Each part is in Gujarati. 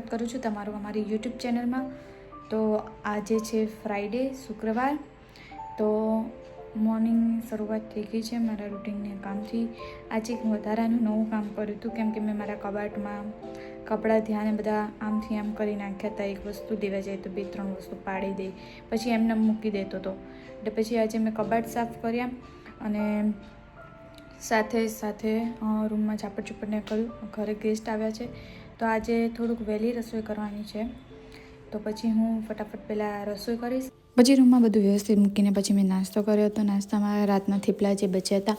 સ્વાગત કરું છું તમારું અમારી યુટ્યુબ ચેનલમાં। તો આજે છે ફ્રાઈડે શુક્રવાર। તો મોર્નિંગ શરૂઆત થઈ ગઈ છે મારા રૂટિનના કામથી। આજે એક વધારાનું નવું કામ કર્યું હતું કેમ કે મેં મારા કબાટમાં કપડાં ધ્યાને બધા આમથી આમ કરી નાખ્યા હતા। એક વસ્તુ દેવા જાય તો 2-3 વસ્તુ પાડી દે, પછી એમને મૂકી દેતો હતો। એટલે પછી આજે મેં કબાટ સાફ કર્યા અને સાથે સાથે રૂમમાં ઝાપટ ચૂપટને કર્યું। ઘરે ગેસ્ટ આવ્યા છે તો આજે થોડુંક વહેલી રસોઈ કરવાની છે, તો પછી હું ફટાફટ પહેલાં રસોઈ કરીશ। પછી રૂમમાં બધું વ્યવસ્થિત મૂકીને પછી મેં નાસ્તો કર્યો હતો। નાસ્તામાં રાતના થેપલા જે બચ્યા હતા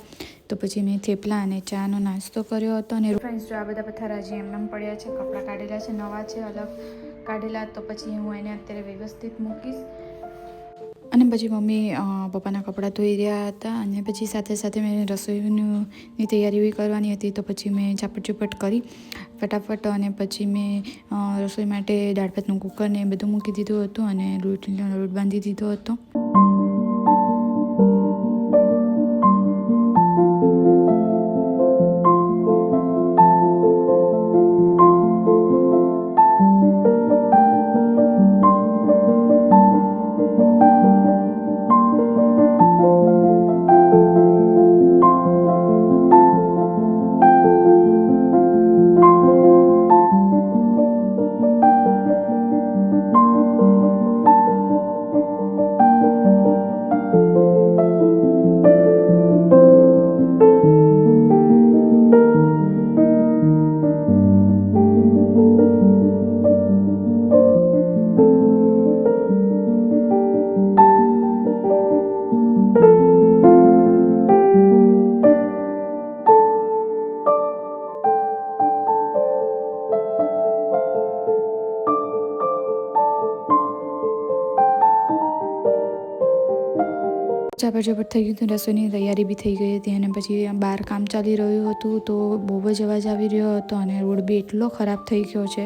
તો પછી મેં થેપલા અને ચાનો નાસ્તો કર્યો હતો। અને ફ્રેન્ડ્સ જો આ બધા પથ્થરા જે એમનેમ પડ્યા છે, કપડાં કાઢેલા છે, નવા છે, અલગ કાઢેલા, તો પછી હું એને અત્યારે વ્યવસ્થિત મૂકીશ। અને પછી મમ્મી પપ્પાના કપડાં ધોઈ રહ્યા હતા અને પછી સાથે સાથે મેં રસોઈની તૈયારી બી કરવાની હતી, તો પછી મેં ઝાપટ ચૂપટ કરી ફટાફટ અને પછી મેં રસોઈ માટે દાળ ભાતનું કુકર ને બધું મૂકી દીધું હતું અને લોટ બાંધી દીધો હતો। ઝાપટ થઈ ગયું હતું, રસોઈની તૈયારી બી થઈ ગઈ હતી અને પછી બહાર કામ ચાલી રહ્યું હતું તો બહુ જ અવાજ આવી રહ્યો હતો અને રોડ બી એટલો ખરાબ થઈ ગયો છે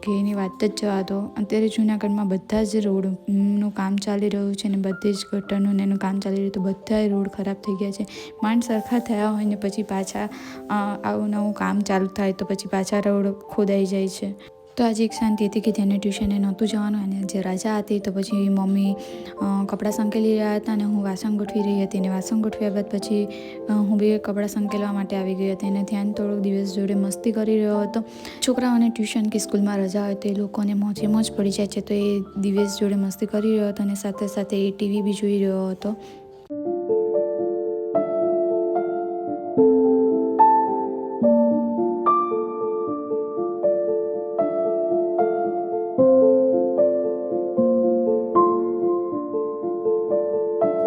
કે એની વાત જ જવા દો। અત્યારે જૂનાગઢમાં બધા જ રોડનું કામ ચાલી રહ્યું છે અને બધી જ ગટરનું એનું કામ ચાલી રહ્યું, તો બધા રોડ ખરાબ થઈ ગયા છે। માંડ સરખા થયા હોય ને પછી પાછા આવું નવું કામ ચાલુ થાય તો પછી પાછા રોડ ખોદાઈ જાય છે। તો આજે એક શાંતિ હતી કે તેને ટ્યુશને નહોતું જવાનું અને જે રજા હતી તો પછી મમ્મી કપડાં સંકેલી રહ્યા હતા અને હું વાસણ ગોઠવી રહી હતી અને વાસણ ગોઠવ્યા બાદ પછી હું બી કપડાં સંકેલવા માટે આવી ગઈ હતી અને ધ્યાન થોડોક દિવસ જોડે મસ્તી કરી રહ્યો હતો। છોકરાઓને ટ્યુશન કે સ્કૂલમાં રજા હોય તો એ લોકોને મોજે મોજ પડી જાય છે, તો એ દિવસ જોડે મસ્તી કરી રહ્યો હતો અને સાથે સાથે એ ટીવી બી જોઈ રહ્યો હતો।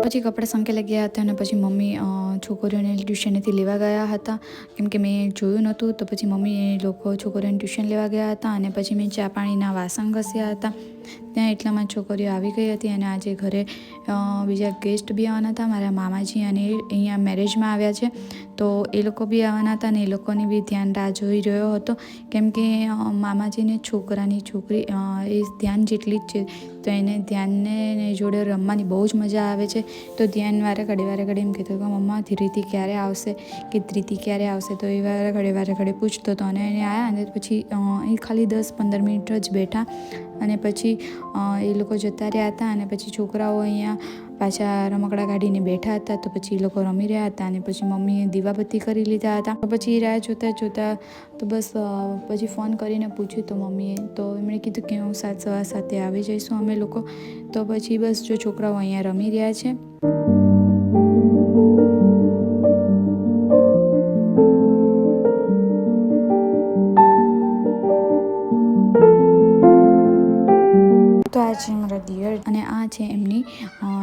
પછી કપડાં સંકેલા ગયા હતા અને પછી મમ્મી છોકરીઓને ટ્યુશનેથી લેવા ગયા હતા કેમ કે મેં જોયું નહોતું, તો પછી મમ્મી એ લોકો છોકરીઓને ટ્યુશન લેવા ગયા હતા અને પછી મેં ચા પાણીના વાસણ ઘસ્યા હતા। ત્યાં એટલામાં છોકરીઓ આવી ગઈ હતી અને આજે ઘરે બીજા ગેસ્ટ બી આવવાના હતા, મારા મામાજી અને અહીંયા મેરેજમાં આવ્યા છે તો એ લોકો બી આવવાના હતા અને એ લોકોની બી ધ્યાન રાહ જોઈ રહ્યો હતો કેમ કે મામાજીને છોકરાની છોકરી એ ધ્યાન જેટલી જ છે, તો એને ધ્યાનને જોડે રમવાની બહુ જ મજા આવે છે। તો ધ્યાન વારે ઘડે એમ કહેતો કે મમ્મા ધીરીથી ક્યારે આવશે કે ધ્રીતિ ક્યારે આવશે, તો એ વારે ઘડે પૂછતો હતો અને એને આવ્યા અને પછી એ ખાલી 10-15 મિનિટ જ બેઠા અને પછી એ લોકો જતા રહ્યા હતા અને પછી છોકરાઓ અહીંયા પાછા રમકડા કાઢીને બેઠા હતા, તો પછી એ લોકો રમી રહ્યા હતા અને પછી મમ્મીએ દીવાબત્તી કરી લીધા હતા। તો પછી રાહ જોતા તો બસ પછી ફોન કરીને પૂછ્યું તો મમ્મીએ, તો એમણે કીધું કે હું 7:15 આવી જઈશું અમે લોકો। તો પછી બસ જો છોકરાઓ અહીંયા રમી રહ્યા છે। તો આ છે મારા દિયર અને આ છે એમની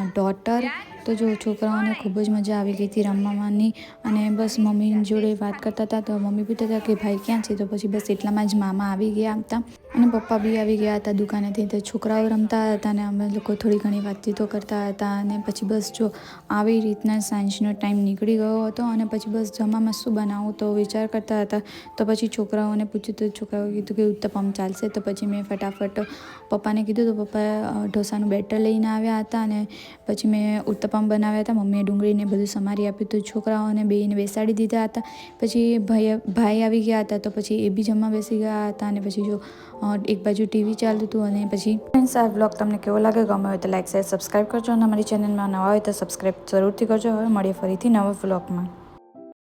ડોટર। તો જો છોકરાઓને ખૂબ જ મજા આવી ગઈ હતી રમવાની અને બસ મમ્મી જોડે વાત કરતા હતા, તો મમ્મી પૂછતા હતા કે ભાઈ ક્યાં છે, તો પછી બસ એટલામાં જ મામા આવી ગયા હતા અને પપ્પા બી આવી ગયા હતા દુકાનેથી। તો છોકરાઓ રમતા હતા અને અમે લોકો થોડી ઘણી વાતચીતો કરતા હતા અને પછી બસ જો આવી રીતના સાંજનો ટાઈમ નીકળી ગયો હતો અને પછી બસ જમવામાં શું બનાવું તો વિચાર કરતા હતા। તો પછી છોકરાઓને પૂછ્યું તો છોકરાઓએ કીધું કે ઉત્તપમ ચાલશે, તો પછી મેં ફટાફટ પપ્પાને કીધું તો પપ્પા ઢોસાનું બેટર લઈને આવ્યા હતા અને પછી મેં ઉત્તપમ ઉત્તપમ બનાવ્યા હતા. મમ્મીએ ડુંગળીને બધું સમારી આપ્યું હતું. છોકરાઓને બેને બેસાડી દીધા હતા. પછી ભાઈ આવી ગયા હતા તો પછી એ બી જમવા બેસી ગયા હતા. અને પછી જો એક બાજુ ટીવી ચાલતું હતું. અને પછી ફ્રેન્ડ્સ, આ વ્લોગ તમને કેવો લાગે, ગમે હોય તો લાઈક શેર સબસ્ક્રાઈબ કરજો. અને અમારી ચેનલમાં નવા હોય તો સબસ્ક્રાઈબ જરૂરથી કરજો. હવે મળીએ ફરીથી નવા વ્લોગમાં.